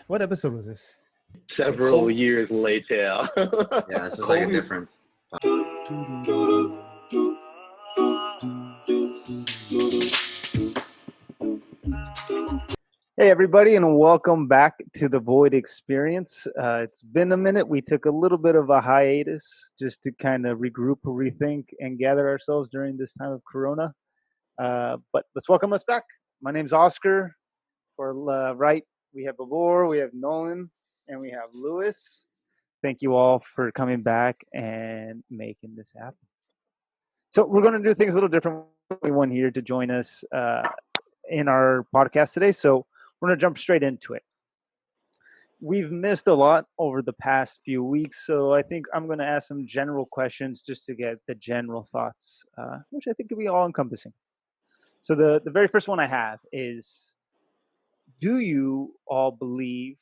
What episode was this? Several years later. Yeah, this is like a different. Hey, everybody, and welcome back to the Void Experience. It's been a minute. We took a little bit of a hiatus just to kind of regroup, rethink, and gather ourselves during this time of Corona. But let's welcome us back. My name's Oskar. For right, we have Bibhor, we have Nolan, and we have Lewis. Thank you all for coming back and making this happen. So we're going to do things a little different. One here to join us in our podcast today. So we're going to jump straight into it. We've missed a lot over the past few weeks, so I think I'm going to ask some general questions just to get the general thoughts, which I think could be all-encompassing. So the very first one I have is, do you all believe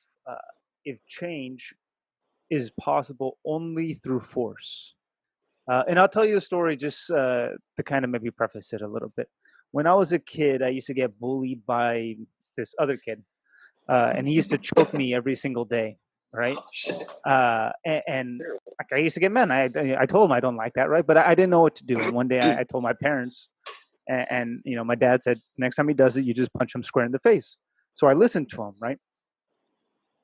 if change is possible only through force? And I'll tell you a story just to kind of maybe preface it a little bit. When I was a kid, I used to get bullied by this other kid, and he used to choke me every single day, right? And like, I used to get mad. I told him I don't like that, right? But I didn't know what to do. And one day I told my parents, and you know, my dad said, next time he does it, you just punch him square in the face. So I listened to him, right?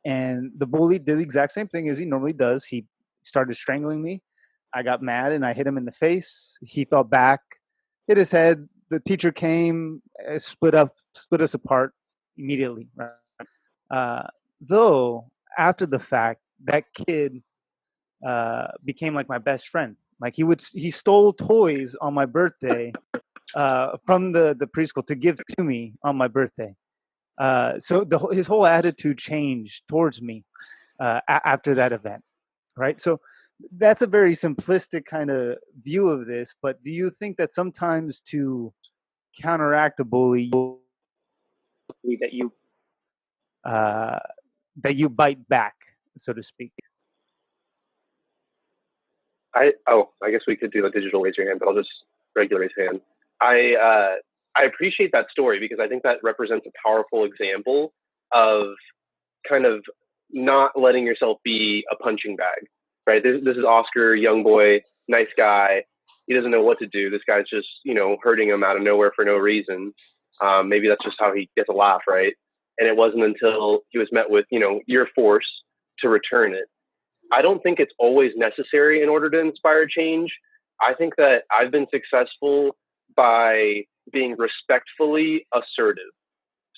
And the bully did the exact same thing as he normally does. He started strangling me. I got mad and I hit him in the face. He fell back, hit his head. The teacher came, split us apart immediately. Right? Though after the fact, that kid became like my best friend. Like he stole toys on my birthday from the preschool to give to me on my birthday. So his whole attitude changed towards me after that event, right? So that's a very simplistic kind of view of this, but do you think that sometimes to counteract the bully that you bite back, so to speak? I guess we could do a digital raise your hand, but I'll just regular raise hand. I appreciate that story because I think that represents a powerful example of kind of not letting yourself be a punching bag, right? This is Oskar, young boy, nice guy. He doesn't know what to do. This guy's just, hurting him out of nowhere for no reason. Maybe that's just how he gets a laugh, right? And it wasn't until he was met with, your force to return it. I don't think it's always necessary in order to inspire change. I think that I've been successful by being respectfully assertive.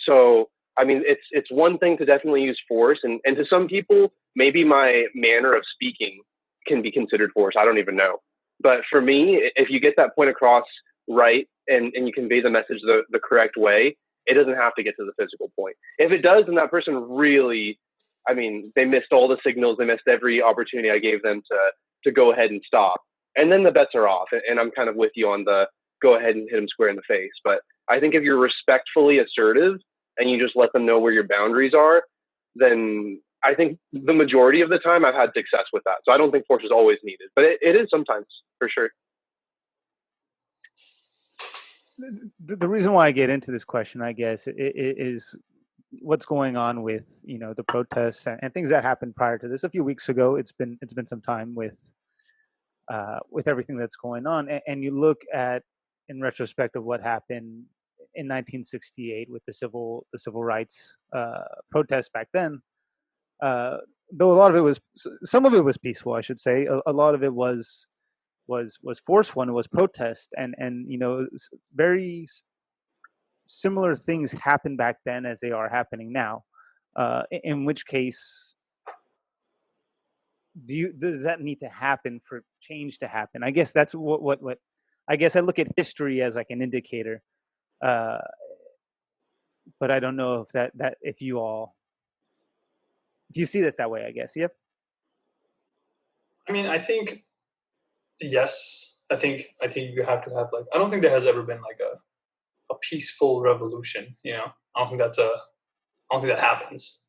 So, I mean, it's one thing to definitely use force. And to some people, maybe my manner of speaking can be considered force. I don't even know. But for me, if you get that point across right and you convey the message the correct way, it doesn't have to get to the physical point. If it does, then that person really, they missed all the signals. They missed every opportunity I gave them to go ahead and stop. And then the bets are off. And I'm kind of with you on the go ahead and hit them square in the face. But I think if you're respectfully assertive and you just let them know where your boundaries are, then I think the majority of the time I've had success with that. So I don't think force is always needed, but it is sometimes, for sure. The reason why I get into this question, I guess, is what's going on with the protests and things that happened prior to this. A few weeks ago, it's been some time with everything that's going on, and you look at, in retrospect, of what happened in 1968 with the civil rights protests back then. Though a lot of it was, some of it was peaceful, I should say. A lot of it was forceful and it was protest, and very similar things happened back then as they are happening now. In which case, does that need to happen for change to happen? I guess that's what I guess I look at history as like an indicator, but I don't know if that if you all, do you see that way? I guess. Yep. I think yes. I think you have to have I don't think there has ever been a peaceful revolution. I don't think that happens.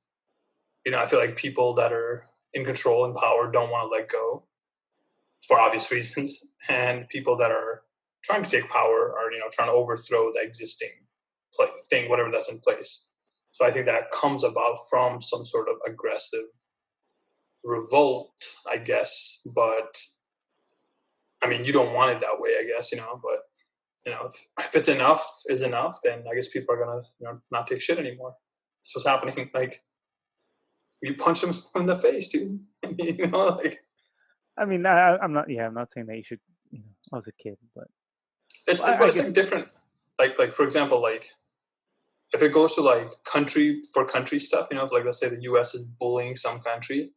I feel like people that are in control and power don't want to let go for obvious reasons, and people that are trying to take power are trying to overthrow the existing thing, whatever that's in place. So I think that comes about from some sort of aggressive revolt, I guess. But I mean, you don't want it that way, I guess, but if it's enough is enough, then I guess people are gonna, not take shit anymore. That's what's happening. Like, you punch them in the face, dude. Like. I mean, I'm not. Yeah, I'm not saying that you should. I was a kid, but It's guess, like different. Like for example, like if it goes to like country for country stuff, like let's say the U.S. is bullying some country,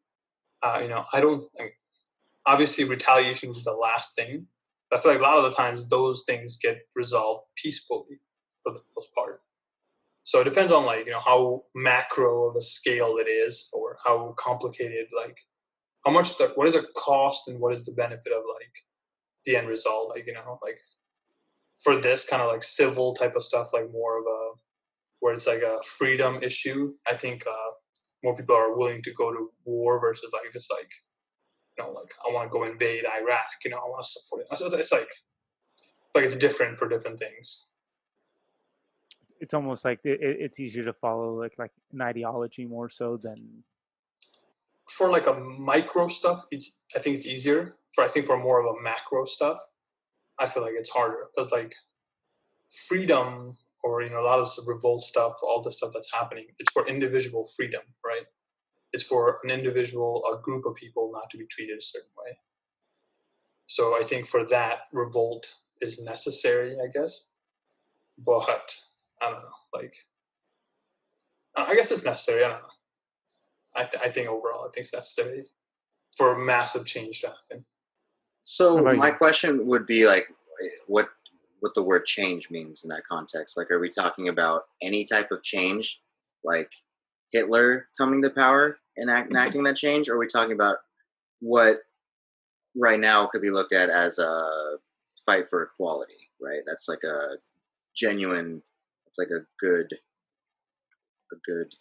I don't. Obviously, retaliation is the last thing. But I feel like a lot of the times those things get resolved peacefully for the most part. So it depends on like how macro of a scale it is, or how complicated, like how much what is the cost and what is the benefit of like the end result, like like for this kind of like civil type of stuff, like more of a where it's like a freedom issue. I think more people are willing to go to war versus like if it's like like I want to go invade Iraq, I want to support it. So it's like it's different for different things. It's almost like it's easier to follow like an ideology more so than for like a micro stuff. I think it's easier. For more of a macro stuff, I feel like it's harder because like freedom or a lot of revolt stuff, all the stuff that's happening, it's for individual freedom, right? It's for an individual, a group of people not to be treated a certain way. So I think for that, revolt is necessary, I guess. But I don't know. Like, I guess it's necessary. I don't know. I think overall, I think it's necessary for massive change to happen. So my question would be like, what the word change means in that context. Like, are we talking about any type of change, like Hitler coming to power and enacting that change, or are we talking about what right now could be looked at as a fight for equality, right? That's like a genuine, it's like a good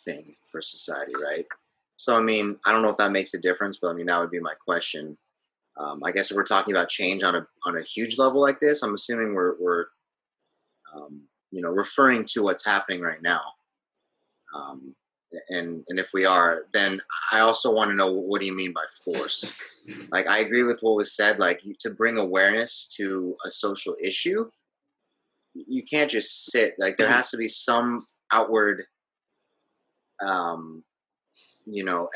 thing for society, right? So, I mean, I don't know if that makes a difference, but I mean, that would be my question. I guess if we're talking about change on a huge level like this, I'm assuming we're referring to what's happening right now. And if we are, then I also want to know, what do you mean by force? Like, I agree with what was said, like to bring awareness to a social issue, you can't just sit, like there has to be some outward,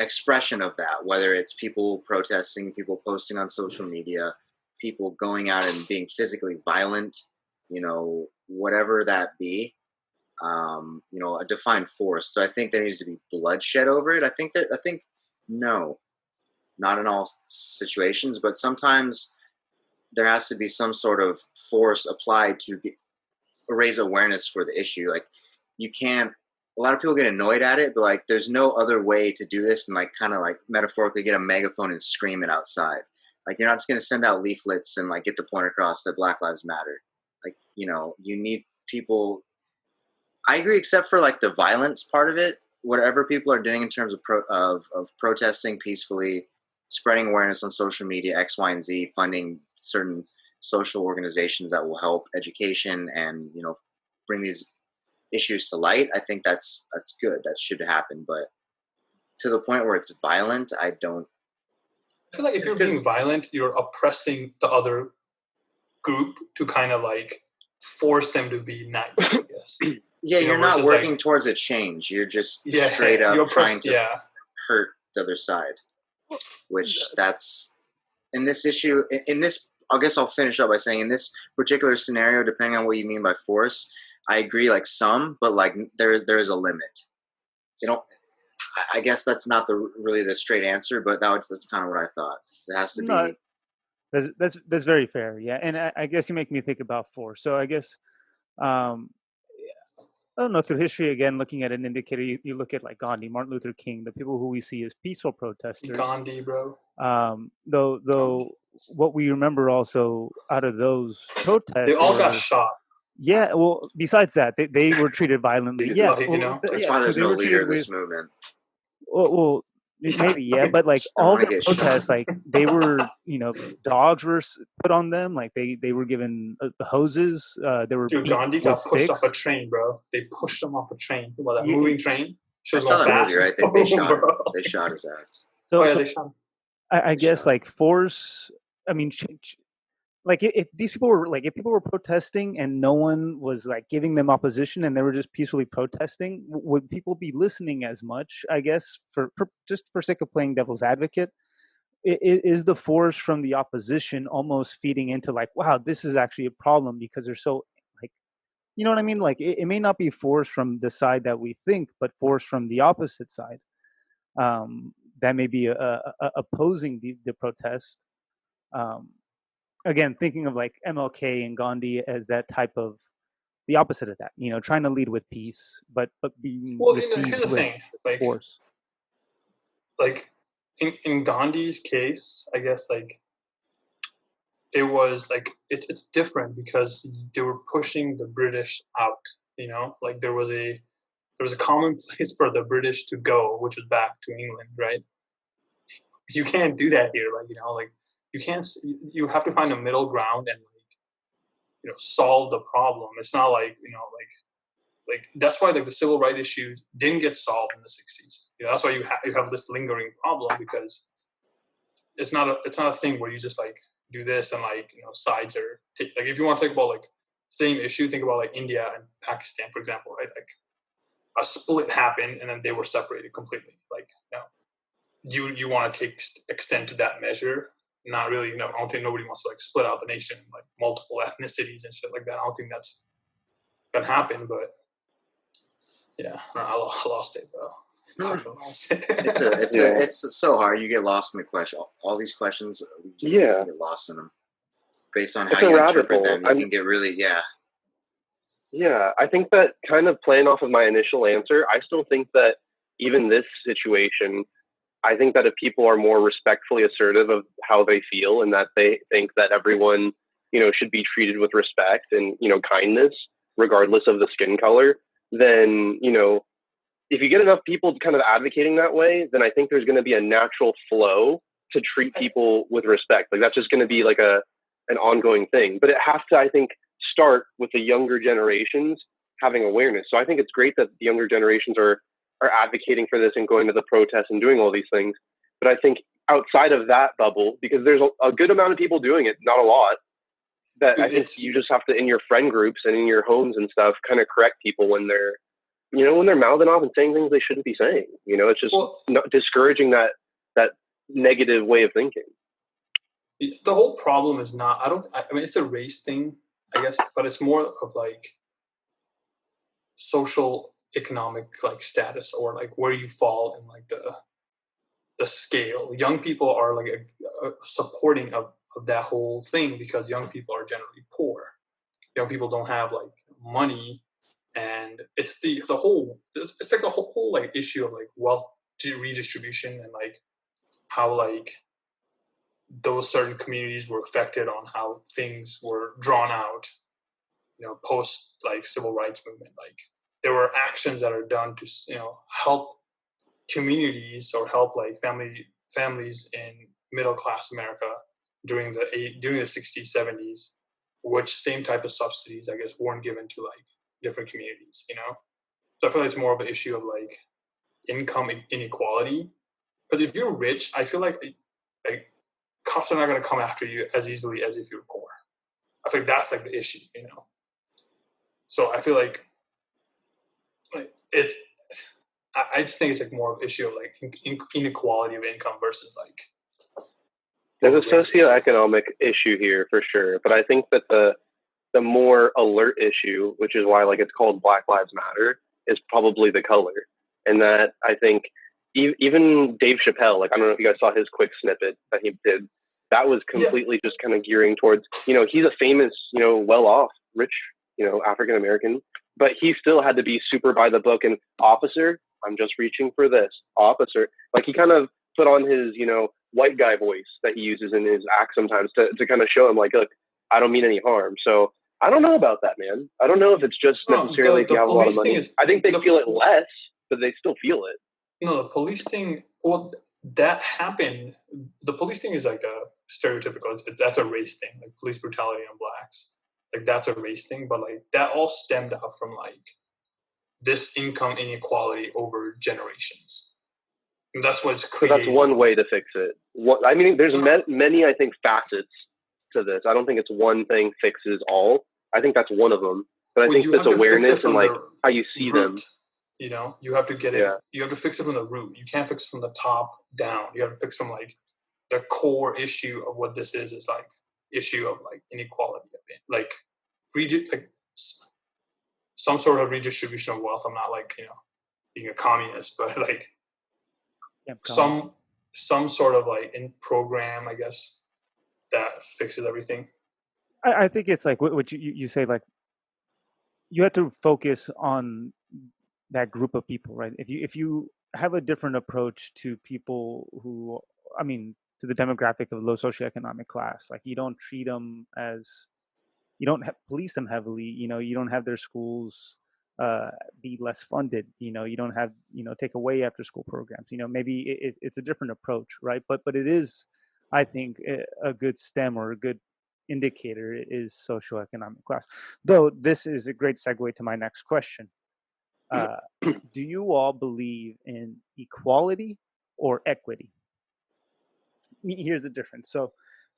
expression of that, whether it's people protesting, people posting on social media, people going out and being physically violent, whatever that be. A defined force. So I think there needs to be bloodshed over it. I think no, not in all situations, but sometimes there has to be some sort of force applied to raise awareness for the issue. Like, you can't, a lot of people get annoyed at it, but like there's no other way to do this than like kind of like metaphorically get a megaphone and scream it outside. Like, you're not just going to send out leaflets and like get the point across that Black Lives Matter. Like, you need people. I agree, except for like the violence part of it. Whatever people are doing in terms of protesting peacefully, spreading awareness on social media, X, Y, and Z, funding certain social organizations that will help education and bring these issues to light. I think that's good. That should happen. But to the point where it's violent, I don't. I feel like if you're being violent, you're oppressing the other group to kind of like force them to be nice, I guess. Yeah, you're not working towards a change. You're just straight up trying to hurt the other side. Which that's in this issue. In this, I guess I'll finish up by saying, in this particular scenario, depending on what you mean by force, I agree. Like some, but like there is a limit. I guess that's not really the straight answer, but that's kind of what I thought. It has to be. That's very fair. Yeah, and I guess you make me think about force. So I guess. I don't know, through history, again, looking at an indicator, you look at like Gandhi, Martin Luther King, the people who we see as peaceful protesters. Gandhi, bro. Though what we remember also out of those protests, they all got shot. Yeah, well, besides that, they were treated violently. That's why there's no leader of this movement. Well, maybe, yeah, but like Don't all wanna their get shot. protests, like they were, dogs were put on them, like they were given the hoses. They were Dude, beat Gandhi with got pushed off a sticks. train, bro. They pushed him off a train. Well, that Yeah, moving train. She I was saw going that movie, fast. right? They shot him. They shot his ass. Oh so yeah, so they shot him. I They guess shot him. like force. I mean, like if these people were like if people were protesting and no one was like giving them opposition and they were just peacefully protesting, would people be listening as much? I guess for just for sake of playing devil's advocate, is the force from the opposition almost feeding into like, wow, this is actually a problem because they're so like, you know what I mean? Like it may not be force from the side that we think, but force from the opposite side, that may be opposing the protest. Um, Again, thinking of like MLK and Gandhi as that type of the opposite of that, trying to lead with peace, but being Well, here's received the with thing. Like, force. like in Gandhi's case, I guess like it was like it's different because they were pushing the British out. Like there was a common place for the British to go, which was back to England, right? You can't do that here, like you can't. You have to find a middle ground and solve the problem. It's not like like that's why like the civil rights issues didn't get solved in the 60s. That's why you have this lingering problem because it's not a thing where you just like do this and like sides are like if you want to think about like same issue, think about like India and Pakistan, for example, right? Like a split happened and then they were separated completely. Like you want to extend to that measure. Not really. I don't think nobody wants to like split out the nation like multiple ethnicities and shit like that. I don't think that's gonna happen. But yeah, I lost it, bro. It's so hard. You get lost in the question. All these questions, you get lost in them. Based on how you interpret them, you can get really Yeah, I think that kind of playing off of my initial answer, I still think that even this situation, I think that if people are more respectfully assertive of how they feel and that they think that everyone, should be treated with respect and, kindness, regardless of the skin color, then, if you get enough people kind of advocating that way, then I think there's going to be a natural flow to treat people with respect. Like that's just going to be like an ongoing thing. But it has to, I think, start with the younger generations having awareness. So I think it's great that the younger generations are advocating for this and going to the protests and doing all these things. But I think outside of that bubble, because there's a good amount of people doing it, not a lot, that I think you just have to, in your friend groups and in your homes and stuff, kind of correct people when they're, when they're mouthing off and saying things they shouldn't be saying. It's just not discouraging that negative way of thinking. The whole problem is not, I mean, it's a race thing, I guess, but it's more of like social economic like status or like where you fall in like the scale. Young people are like a supporting of that whole thing because young people are generally poor. Young people don't have like money, and it's like a whole like issue of like wealth redistribution and like how like those certain communities were affected on how things were drawn out, post like civil rights movement. Like there were actions that are done to help communities or help like families in middle class America during the 60s, 70s, which same type of subsidies I guess weren't given to like different communities. So I feel like it's more of an issue of like income inequality. Because if you're rich, I feel like cops are not going to come after you as easily as if you're poor. I think that's like the issue, So I feel like it's. I just think it's like more of an issue of like inequality of income versus like. There's a socioeconomic issue here for sure, but I think that the more alert issue, which is why like it's called Black Lives Matter, is probably the color, and that I think even Dave Chappelle, like I don't know if you guys saw his quick snippet that he did, that was completely just kind of gearing towards, he's a famous, well-off, rich, African American, but he still had to be super by the book and officer, I'm just reaching for this, officer. Like he kind of put on his, white guy voice that he uses in his act sometimes to kind of show him like, look, I don't mean any harm. So I don't know about that, man. I don't know if it's just necessarily if you have a lot of money. I think they feel it less, but they still feel it. No, the police thing. Well, that happened. The police thing is like a stereotypical. That's a race thing, like police brutality on blacks. Like that's a race thing, but like that all stemmed out from like this income inequality over generations. And that's what's So created. that's one way to fix it. I mean, there's many, I think, facets to this. I don't think it's one thing fixes all. I think that's one of them. But I think this awareness and like how you see them. You know, you have to get it. Yeah. You have to fix it from the root. You can't fix it from the top down. You have to fix from like the core issue of what this is like issue of like inequality, like some sort of redistribution of wealth. I'm not like, you know, being a communist, but like some sort of like in program, I guess, that fixes everything. I think it's like what you say, like you have to focus on that group of people, right? If you have a different approach to people who, I mean, to the demographic of low socioeconomic class, like you don't treat them as, you don't police them heavily, you know, you don't have their schools be less funded, you know, you don't have, you know, take away after school programs, you know, maybe it's a different approach, right? But it is, I think, a good stem or a good indicator is socioeconomic class. Though this is a great segue to my next question. Do you all believe in equality or equity? Here's the difference. So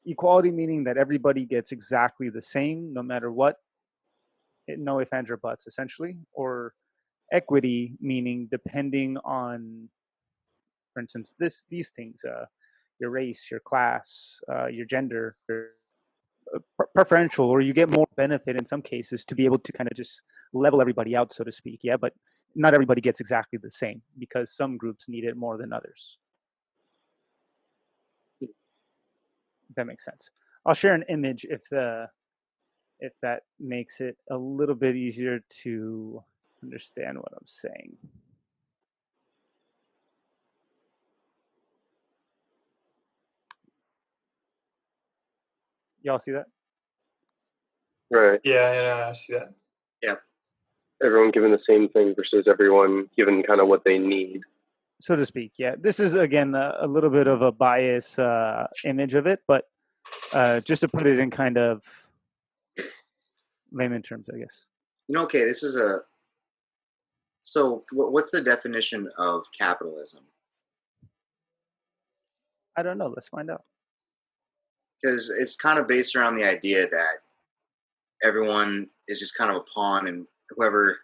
equality meaning that everybody gets exactly the same no matter what, no ifs, ands, or buts, essentially, or equity meaning depending on, for instance, these things, your race, your class, your gender, preferential, or you get more benefit in some cases to be able to kind of just level everybody out, so to speak. Yeah, but not everybody gets exactly the same because some groups need it more than others. If that makes sense. I'll share an image if that makes it a little bit easier to understand what I'm saying. Y'all see that? Right. Yeah, I see that. Yep. Everyone given the same thing versus everyone given kind of what they need, so to speak. Yeah, this is again a little bit of a bias image of it, but just to put it in kind of layman terms, I guess. Okay, this is a. So, what's the definition of capitalism? I don't know. Let's find out. Because it's kind of based around the idea that everyone is just kind of a pawn, and whoever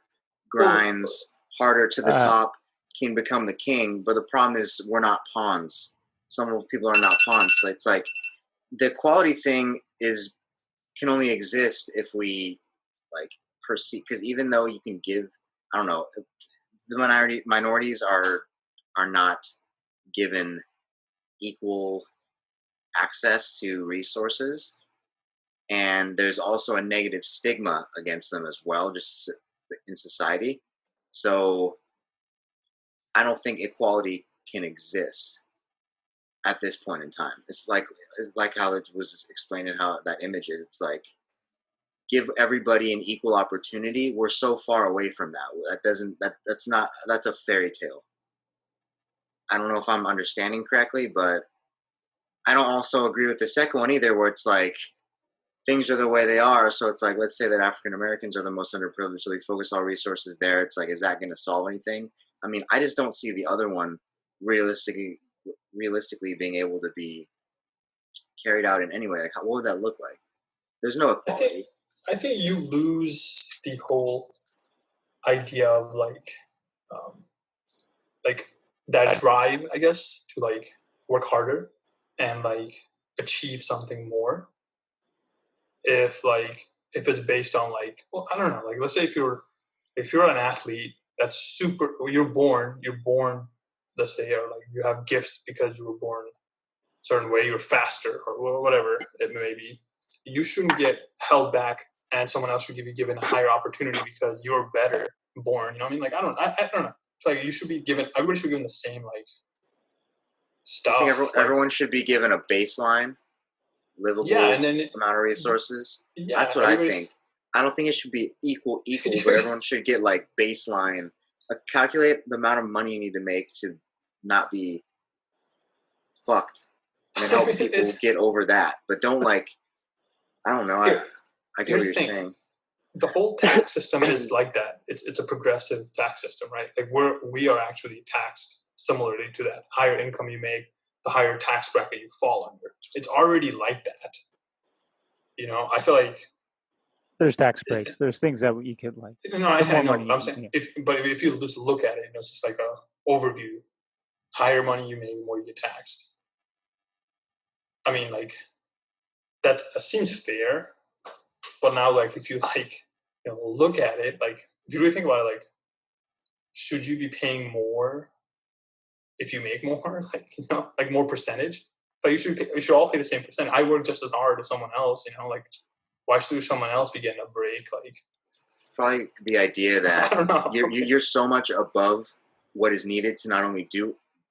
grinds harder to the top can become the king. But the problem is we're not pawns. Some people are not pawns. So it's like the equality thing can only exist if we like perceive. Because even though you can give, I don't know, the minorities are not given equal access to resources, and there's also a negative stigma against them as well, just in society. So I don't think equality can exist at this point in time. It's like how it was explained in how that image is. It's like give everybody an equal opportunity. We're so far away from that. That's a fairy tale. I don't know if I'm understanding correctly, but I don't also agree with the second one either, where it's like things are the way they are. So it's like, let's say that African Americans are the most underprivileged, so we focus all resources there. It's like, is that going to solve anything? I mean, I just don't see the other one realistically being able to be carried out in any way. Like, what would that look like? There's no equality. I think you lose the whole idea of like that drive, I guess, to like work harder and like achieve something more. If it's based on like, well, I don't know, like let's say if you're an athlete that's super, you're born, let's say, or like you have gifts because you were born a certain way, you're faster or whatever it may be, you shouldn't get held back and someone else should be given a higher opportunity because you're better born. You know what I mean? Like I don't know. It's like you should be given. Everybody should be given the same like stuff. I think everyone should be given a baseline, livable and then amount of resources. Yeah, that's what I think. I don't think it should be equal, but everyone should get like baseline. Calculate the amount of money you need to make to not be fucked, and then help people get over that. But don't I don't know. I get what you're saying. The whole tax system is like that. It's a progressive tax system, right? Like we are actually taxed similarly to that. Higher income you make, the higher tax bracket you fall under. It's already like that. I feel like there's tax breaks. There's things that you could like. I know what I'm saying. If you just look at it, it's just like a overview. Higher money you make, the more you get taxed. I mean, like that seems fair. But now, if you look at it, if you really think about it, should you be paying more if you make more? More percentage? So you should all pay the same percent. I work just as hard as someone else. Why should someone else be getting a break? Probably the idea that I don't know. You're so much above what is needed to not only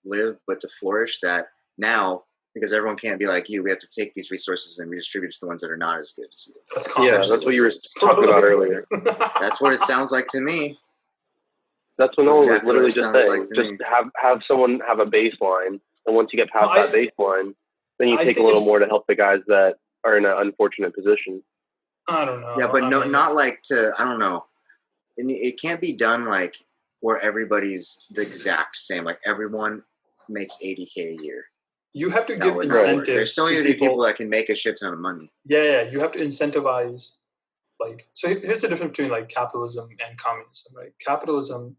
live but to flourish that now. Because everyone can't be like you, we have to take these resources and redistribute to the ones that are not as good as you. That's what you were talking about earlier. That's what it sounds like to me. That's what Nolan was literally just saying. Just have someone have a baseline, and once you get past that baseline, then you take a little more to help the guys that are in an unfortunate position. I don't know. Yeah, but not I don't know. It can't be done where everybody's the exact same. Everyone makes $80K a year. You have to give incentives. There's so many people that can make a shit ton of money. Yeah, you have to incentivize. So here's the difference between capitalism and communism, right? Capitalism,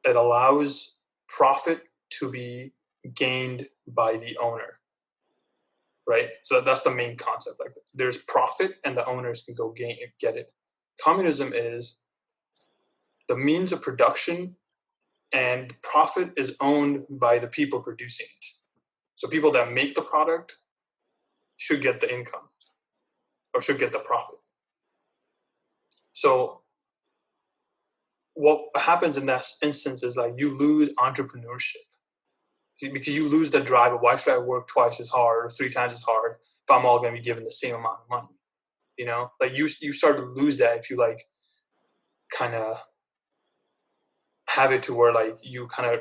it allows profit to be gained by the owner, right? So that's the main concept. There's profit, and the owners can go get it. Communism is the means of production, and profit is owned by the people producing it. So people that make the product should get the income or should get the profit. So what happens in that instance is you lose entrepreneurship because you lose the drive of why should I work twice as hard or 3 times as hard if I'm all going to be given the same amount of money. You start to lose that if you kind of have it to where you kind of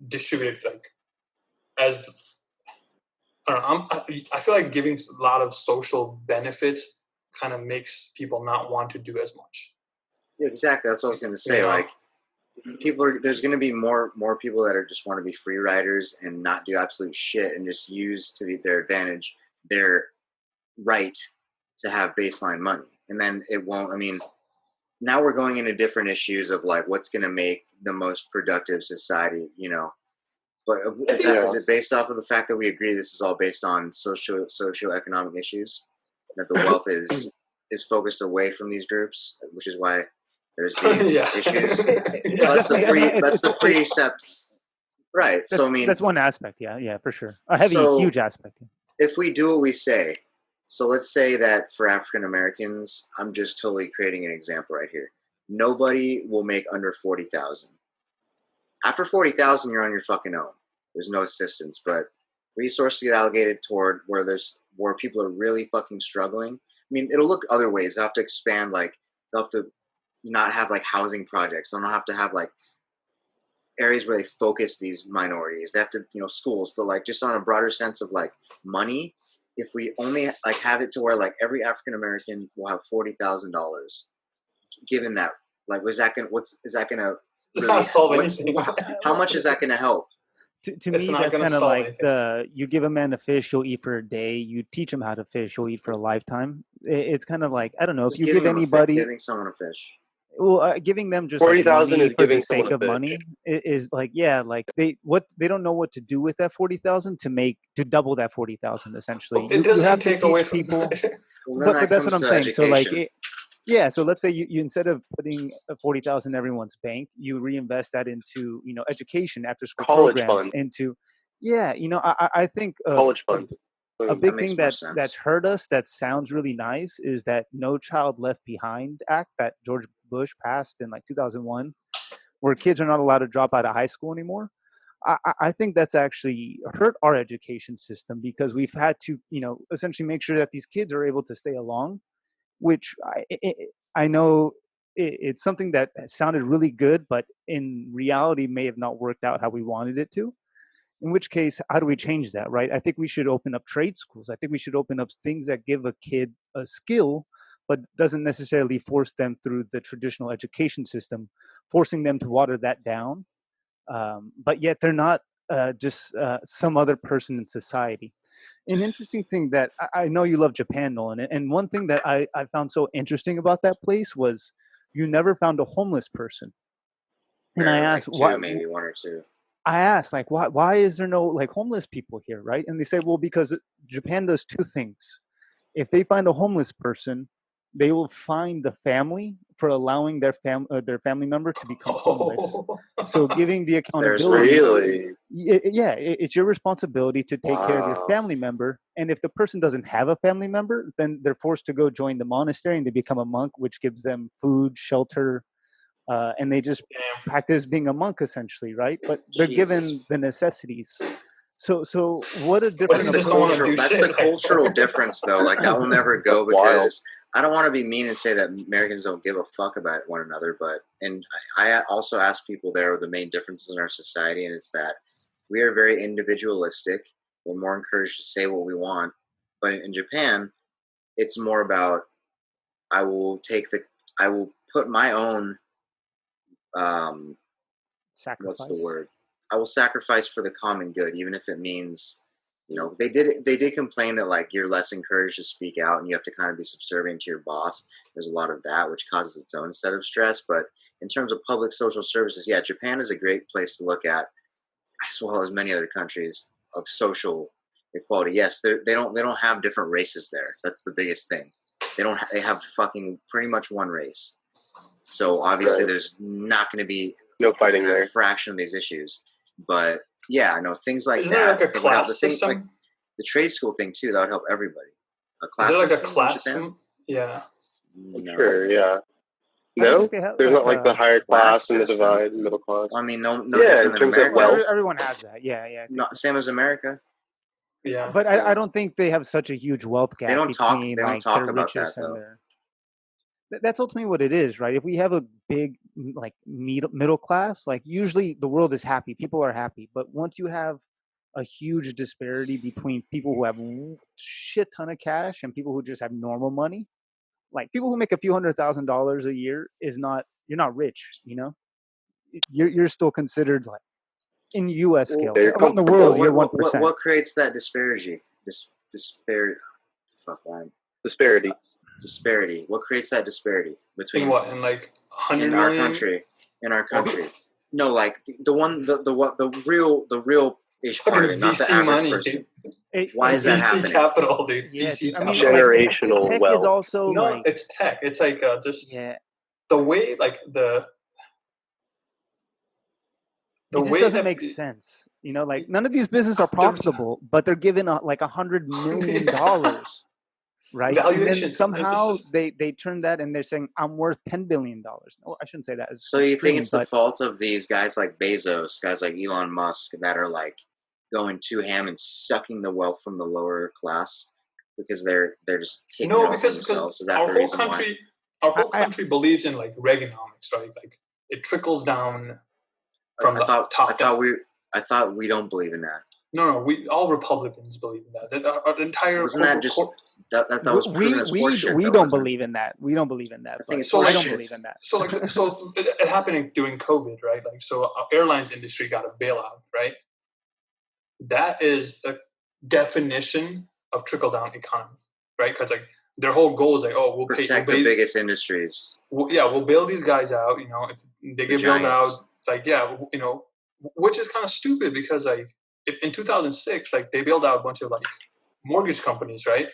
distribute it as I don't know, I feel like giving a lot of social benefits kind of makes people not want to do as much. Yeah, exactly. That's what I was going to say. There's going to be more people that just want to be free riders and not do absolute shit and just use to their advantage their right to have baseline money. And then it won't. I mean, now we're going into different issues of what's going to make the most productive society. But is it based off of the fact that we agree this is all based on socioeconomic issues? That the wealth is focused away from these groups, which is why there's these issues. So that's the precept, right? So I mean, that's one aspect. Yeah, for sure. A huge aspect. If we do what we say, so let's say that for African Americans, I'm just totally creating an example right here. Nobody will make under 40,000. After 40,000, you're on your fucking own. There's no assistance, but resources get allocated toward where people are really fucking struggling. I mean, it'll look other ways. They'll have to expand, they'll have to not have housing projects. They'll not have to have areas where they focus these minorities. They have to, schools, but just on a broader sense of money. If we only have it to where every African American will have $40,000, given that, is that gonna it's not solve anything. How much is that going to help? To me, that's kind of you give a man a fish, he'll eat for a day. You teach him how to fish, he'll eat for a lifetime. It's kind of I don't know, just if you give anybody giving someone a fish. Well, giving them just 40,000 money is for giving the sake of money is they don't know what to do with that 40,000 to double that 40,000 essentially. Well, it doesn't have to take away from people. Well, but that's what I'm saying. Education. So so let's say you instead of putting 40,000 in everyone's bank, you reinvest that into education, after school programs, fund. into I think college fund. A big thing that's hurt us that sounds really nice is that No Child Left Behind Act that George Bush passed in 2001, where kids are not allowed to drop out of high school anymore. I think that's actually hurt our education system because we've had to essentially make sure that these kids are able to stay along, which I know it's something that sounded really good, but in reality may have not worked out how we wanted it to. In which case, how do we change that, right? I think we should open up trade schools. I think we should open up things that give a kid a skill, but doesn't necessarily force them through the traditional education system, forcing them to water that down. But yet they're not just some other person in society. An interesting thing that I know you love Japan, Nolan, and one thing that I found so interesting about that place was you never found a homeless person. And I Or asked like why. two, maybe one or two. I asked like why is there no like homeless people here, right? And they say, well, because Japan does two things. If they find a homeless person, they will find the family for allowing their family member to become homeless. So giving the It's their accountability. Really? Yeah, it's your responsibility to take care of your Wow. family member. And if the person doesn't have a family member, then they're forced to go join the monastery and they become a monk, which gives them food, shelter, and they just Damn. practice being a monk essentially, right? But they're given Jesus. the necessities. So what a But different you That's the just don't wanna approach. do cultural. That's shit the like cultural that. difference, though. Like that will never go That's wild. because I don't want to be mean and say that Americans don't give a fuck about one another. But and I also ask people there the main differences in our society, and it's that we are very individualistic. We're more encouraged to say what we want. But in Japan, it's more about I will put my own what's the Sacrifice. word? I will sacrifice for the common good, even if it means, they did complain that like you're less encouraged to speak out and you have to kind of be subservient to your boss. There's a lot of that, which causes its own set of stress. But in terms of public social services, yeah, Japan is a great place to look at, as well as many other countries of social equality. Yes, they don't have different races there. That's the biggest thing. They have fucking pretty much one race. So obviously, Right. there's not going to be No fighting a there. fraction of these issues. But yeah, I know things like Isn't there that. like a that would help. class The thing, system? like the trade school thing too, that would help everybody. A Is class there like a system in class? Japan? Yeah. No. Sure, yeah. I don't No? think they have There's like not like the higher class and the system? divide, middle class. I mean, no Yeah, different in than terms of America. wealth. everyone has that. Yeah, I think Not same as America. Yeah. but I don't think they have such a huge wealth gap They don't talk. between They don't like talk their about that richest and though. their. That's ultimately what it is, right? If we have a big like middle class, like usually the world is happy, people are happy. But once you have a huge disparity between people who have shit ton of cash and people who just have normal money, like people who make a few $100,000 a year you're not rich, you know. You're still considered like in U.S. scale. They're Around the comfortable. world, you're 1%. What creates that disparity? Disparity. Fuck, man. Disparity. Disparity. What creates that disparity between In what? In like 100 in million? our country? In our country. No, like the real ish part Fucking of it, not the VC average money, person. dude. Why is that VC happening? capital, dude. Yeah, VC dude. I mean, capital. like Generational tech is wealth. also No, like it's tech. It's like just yeah. the way, like the It just way doesn't that make sense. You know, like none of these businesses are profitable, but they're given like $100 million, right? And then valuations. somehow they turn that and they're saying I'm worth $10 billion. No, I shouldn't say that. It's So you extreme, think it's the but fault of these guys like Bezos, guys like Elon Musk, that are like going too ham and sucking the wealth from the lower class because they're just taking it no, all for because themselves? Is that our the whole reason why? country, our whole country believes in like Reaganomics, right? Like it trickles down from the top down. I thought we don't believe in that. No, we all Republicans believe in that. Our entire Wasn't that just that was proven as horseshit? We though, don't wasn't it? believe in that. We don't believe in that. I think it's I horseshit. don't believe in that. So it happened during COVID, right? Like so, our airlines industry got a bailout, right? That is the definition of trickle down economy, right? Because like their whole goal is like, oh, we'll protect the biggest industries. We'll bail these guys out. You know, if they get bailed out, it's like you know, which is kind of stupid because like if in 2006, like they bailed out a bunch of like mortgage companies, right?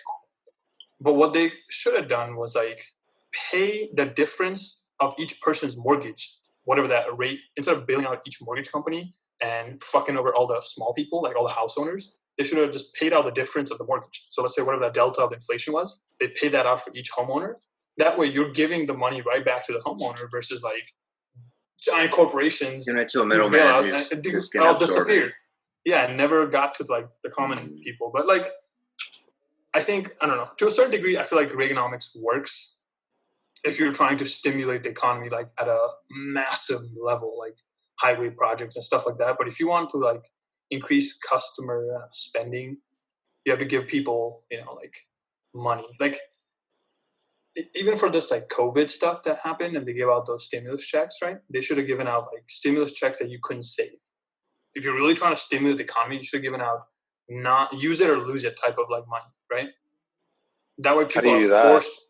But what they should have done was like pay the difference of each person's mortgage, whatever that rate, instead of bailing out each mortgage company and fucking over all the small people, like all the house owners. They should have just paid out the difference of the mortgage. So let's say whatever that delta of inflation was, they pay that out for each homeowner. That way you're giving the money right back to the homeowner versus like giant corporations. Giving it to a middleman who's just going to absorb it. Yeah, and never got to like the common people. But like, I think, I don't know, to a certain degree, I feel like Reaganomics works if you're trying to stimulate the economy like at a massive level, like highway projects and stuff like that. But if you want to like increase customer spending, you have to give people, like money. Like even for this like COVID stuff that happened and they gave out those stimulus checks, right? They should have given out like stimulus checks that you couldn't save. If you're really trying to stimulate the economy, you should have given out not use it or lose it type of like money, right? That way people are forced.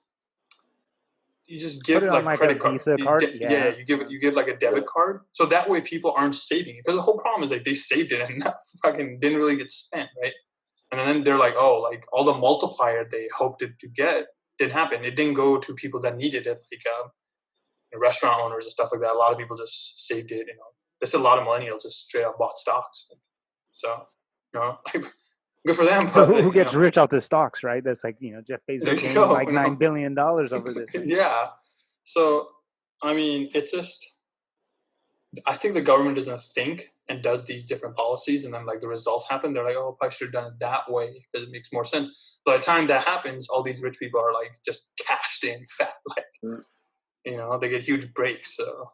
You just give like like credit a card. Visa card. You give like a debit card. So that way people aren't saving it. Because the whole problem is like they saved it and fucking didn't really get spent, right? And then they're like, oh, like all the multiplier they hoped it to get didn't happen. It didn't go to people that needed it, like restaurant owners and stuff like that. A lot of people just saved it. There's a lot of millennials just straight up bought stocks. So, good for them. So who gets rich off the stocks, right? That's like, Jeff Bezos gained like $9 billion over this. Right? Yeah. So, I mean, it's just, I think the government doesn't think and does these different policies, and then like the results happen. They're like, oh, I should have done it that way because it makes more sense. By the time that happens, all these rich people are like just cashed in fat, like, they get huge breaks. So,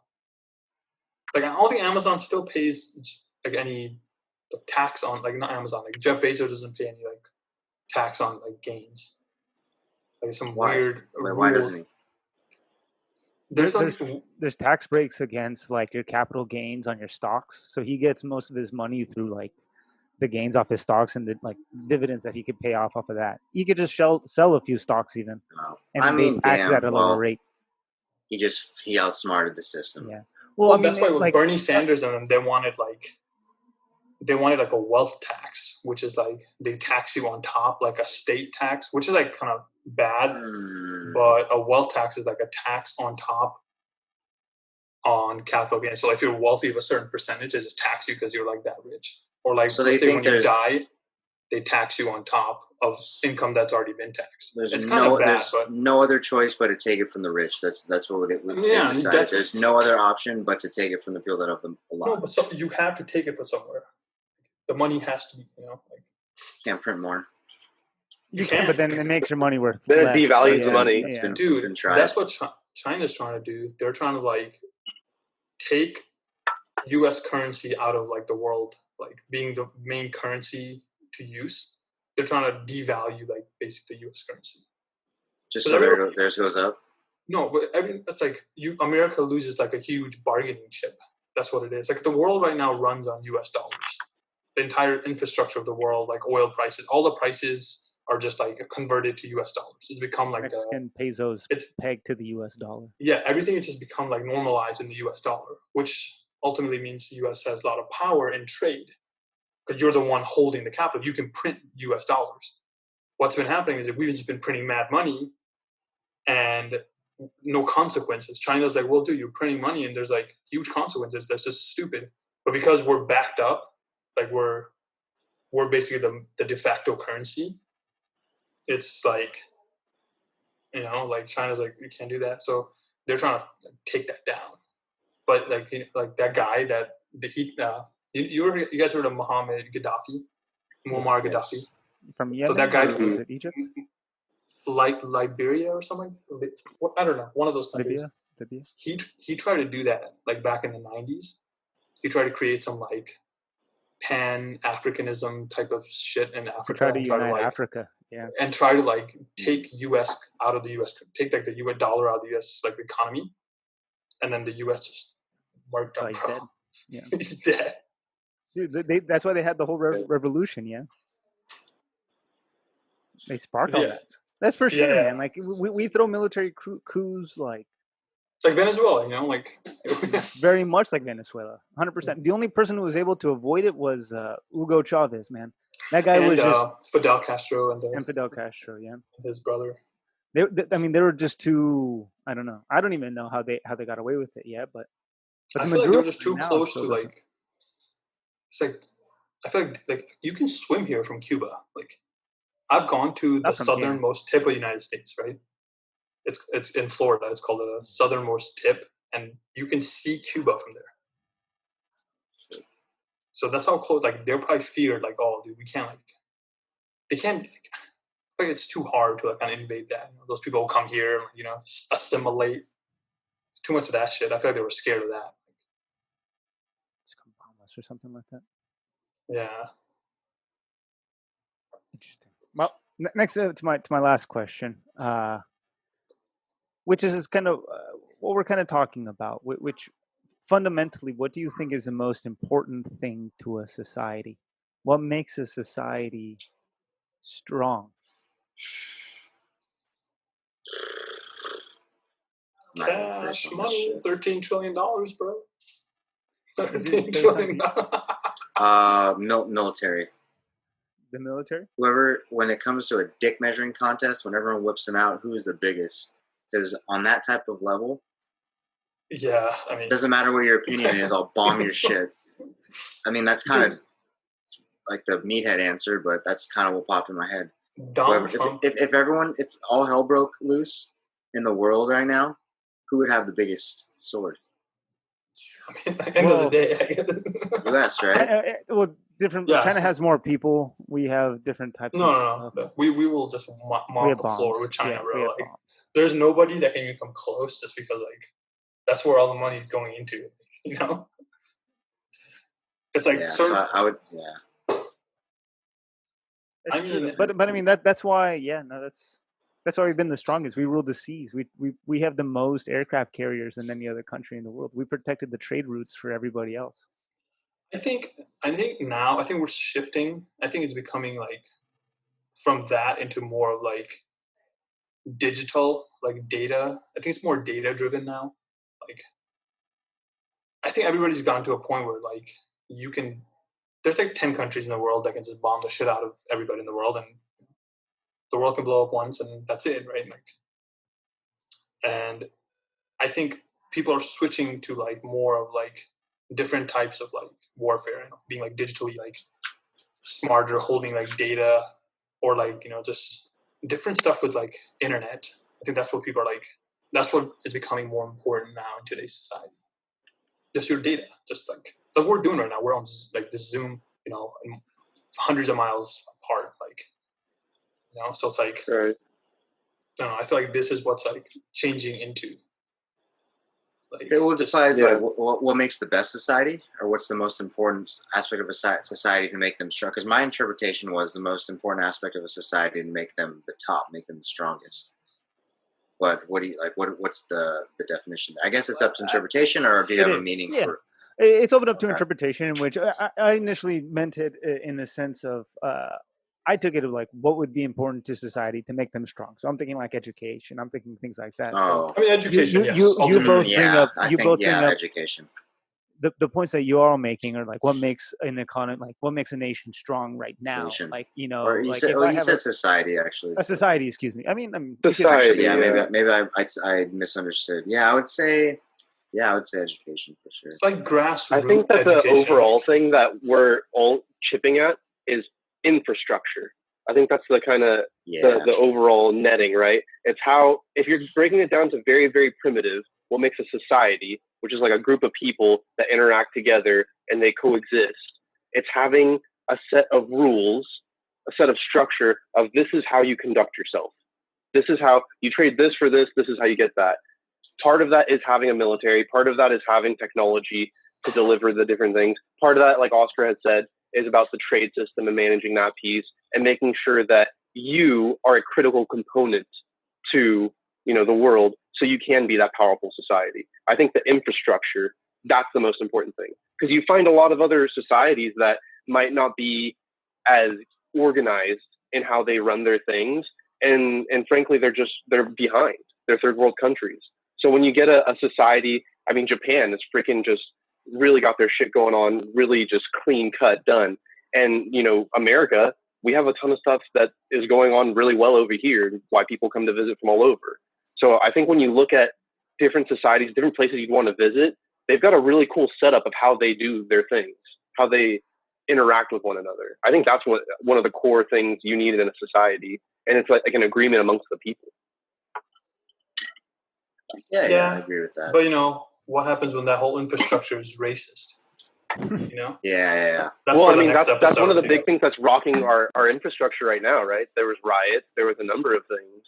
like, I don't think Amazon still pays like any tax on, like, not Amazon, like Jeff Bezos doesn't pay any like tax on like gains. Like some weird. Why doesn't he? There's tax breaks against like your capital gains on your stocks, so he gets most of his money through like the gains off his stocks and the like dividends that he could pay off of that. He could just sell a few stocks even, and tax at a lower rate. He outsmarted the system. Yeah. Well, that's why with Bernie Sanders and them, they wanted like a wealth tax, which is like they tax you on top, like a state tax, which is like kind of bad. But a wealth tax is like a tax on top on capital gains. So if you're wealthy of a certain percentage, they just tax you because you're like that rich. Or like, so they think when you die, they tax you on top of income that's already been taxed. There's no other choice but to take it from the rich. That's what we decided. There's no other option but to take it from the people that have a lot. No, but you have to take it from somewhere. The money has to be, Can't print more. You can, but then it makes your money worth less. Then it devalues the money. Dude, that's what China's trying to do. They're trying to like take U.S. currency out of like the world, like being the main currency to use. They're trying to devalue like basically U.S. currency. Just so theirs goes up? No, but I mean, it's like America loses like a huge bargaining chip. That's what it is. Like the world right now runs on U.S. dollars. The entire infrastructure of the world, like oil prices, all the prices are just like converted to U.S. dollars. It's become like Mexican pesos pegged to the U.S. dollar. Yeah, everything has just become like normalized in the U.S. dollar, which ultimately means the U.S. has a lot of power in trade because you're the one holding the capital. You can print U.S. dollars. What's been happening is that we've just been printing mad money and no consequences. China's like, well, dude, you're printing money and there's like huge consequences. That's just stupid. But because we're backed up, like we're basically the de facto currency. It's like, like China's like, you can't do that. So they're trying to take that down. But like, like that guy you guys heard of Muammar Gaddafi? From Yemen? So that guy was it Egypt? Like Liberia or something? I don't know. One of those countries. Libya? He tried to do that like back in the 90s. He tried to create some like Pan-Africanism type of shit in Africa. Try to unite Africa, yeah. And try to like take US out of the US, take like the US dollar out of the US like economy, and then the US just marked up. Dead. Yeah. He's dead. Dude, that's why they had the whole revolution, yeah. They sparked all that. That's for sure, man. Like we throw military coups like. It's like Venezuela, like very much like Venezuela, 100%. The only person who was able to avoid it was Hugo Chavez, man. That guy was just Fidel Castro and Fidel Castro, yeah, his brother. They were just too. I don't know. I don't even know how they got away with it yet, but I feel like they were just too close to like. It's like I feel like you can swim here from Cuba. Like I've gone to the southernmost tip of the United States, right? It's in Florida. It's called the southernmost tip, and you can see Cuba from there. So that's how close. Like they're probably feared. Like, oh, dude, we can't. Like, they can't. Like it's too hard to like kind of invade that. Those people will come here, assimilate. It's too much of that shit. I feel like they were scared of that. It's bomb us or something like that. Yeah. Interesting. Well, next to my last question, which is kind of what we're kind of talking about, which fundamentally, what do you think is the most important thing to a society? What makes a society strong? I'm not gonna fish Cash on this money, shit. $13 trillion, bro. Is $13 it trillion. Military. The military? Whoever, when it comes to a dick measuring contest, when everyone whips them out, who's the biggest? Because on that type of level, Yeah, I mean, it doesn't matter what your opinion is, I'll bomb your shit. I mean, that's kind of like the meathead answer, but that's kind of what popped in my head. Donald Trump. If all hell broke loose in the world right now, who would have the biggest sword? I mean, at the end of the day, I get it. U.S., right? Well, different. Yeah. China has more people. We have different types of No. stuff. We will just We mop have the bombs. floor with China, Yeah, we bro. have Like, bombs. there's nobody that can even come close just because, like, that's where all the money's going into, you know? It's like, Yeah, so I would, yeah. That's I mean, true, but I mean that's why, yeah, no, that's why we've been the strongest. We rule the seas. We have the most aircraft carriers than any other country in the world. We protected the trade routes for everybody else. I think now, I think we're shifting. I think it's becoming like from that into more of like digital, like data. I think it's more data driven now. Like, I think everybody's gotten to a point where like there's like 10 countries in the world that can just bomb the shit out of everybody in the world, and the world can blow up once and that's it, right? Like, and I think people are switching to like more of like different types of like warfare, you know, being like digitally like smarter, holding like data, or like, you know, just different stuff with like internet. I think that's what people are like. That's what is becoming more important now in today's society. Just your data, just like we're doing right now. We're on like this Zoom, you know, hundreds of miles apart, like, you know. So it's like, Right. I don't know. I feel like this is what's like changing into. Like, It will define yeah. like what makes the best society, or what's the most important aspect of a society to make them strong. Because my interpretation was the most important aspect of a society to make them the top, make them the strongest. But what do you like? What's the definition? I guess it's up to interpretation, or do you have a meaning for it? It's open up to Okay. interpretation, in which I initially meant it in the sense of I took it of like what would be important to society to make them strong. So I'm thinking like education. I'm thinking things like that. Oh, I mean, education. You Yes, both ultimately. bring yeah, up I you think both bring up education. the points that you are all making are like what makes an economy, like what makes a nation strong right now. Nation. Like, you know, Or you like said, if well, I you have said society actually. a society, excuse me. I mean you could- Society. Actually, Yeah. maybe I misunderstood. Yeah, I would say education for sure. It's like grassroots. I think that the education. overall thing that we're all chipping at is infrastructure. I think that's the kind of the overall netting, right? It's how, if you're breaking it down to very, very primitive, what makes a society, which is like a group of people that interact together and they coexist. It's having a set of rules, a set of structure of this is how you conduct yourself. This is how you trade this for this. This is how you get that. Part of that is having a military. Part of that is having technology to deliver the different things. Part of that, like Oskar had said, is about the trade system and managing that piece and making sure that you are a critical component to, you know, the world, so you can be that powerful society. I think the infrastructure, that's the most important thing, because you find a lot of other societies that might not be as organized in how they run their things, and frankly they're behind. They're third world countries. So when you get a society, I mean, Japan is freaking just really got their shit going on, really just clean cut done. And, you know, America, we have a ton of stuff that is going on really well over here, why people come to visit from all over. So I think when you look at different societies, different places you'd want to visit, they've got a really cool setup of how they do their things, how they interact with one another. I think that's one of the core things you need in a society. And it's like an agreement amongst the people. Yeah, I agree with that. But, you know, what happens when that whole infrastructure is racist? You know? Yeah. That's well, for I mean, the next that's one of the episode, big things that's rocking our infrastructure right now, right? There was riots, there was a number of things.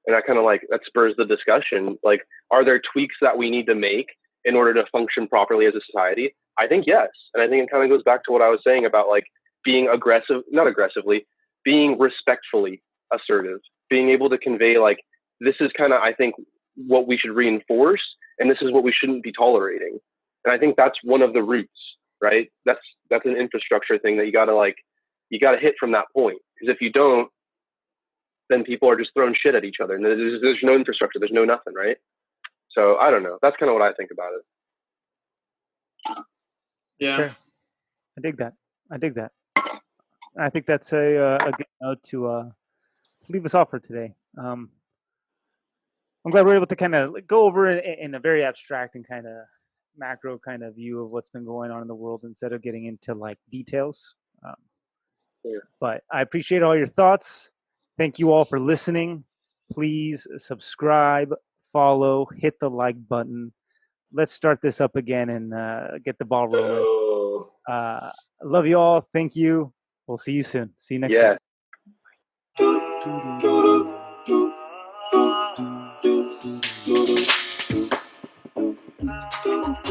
And that kind of like, that spurs the discussion. Like, are there tweaks that we need to make in order to function properly as a society? I think yes. And I think it kind of goes back to what I was saying about like being aggressive, not aggressively, being respectfully assertive, being able to convey like, this is kind of, I think, what we should reinforce, and this is what we shouldn't be tolerating. And I think that's one of the roots, right? That's an infrastructure thing that you gotta hit from that point. Because if you don't, then people are just throwing shit at each other, and there's no infrastructure, there's no nothing, right? So I don't know. That's kind of what I think about it. Yeah. Sure. I dig that. I think that's a good note to leave us off for today. I'm glad we're able to kind of go over it in a very abstract and kind of macro kind of view of what's been going on in the world instead of getting into like details. Yeah. But I appreciate all your thoughts. Thank you all for listening. Please subscribe, follow, hit the like button. Let's start this up again and get the ball rolling. Love you all. Thank you. We'll see you soon. See you next week.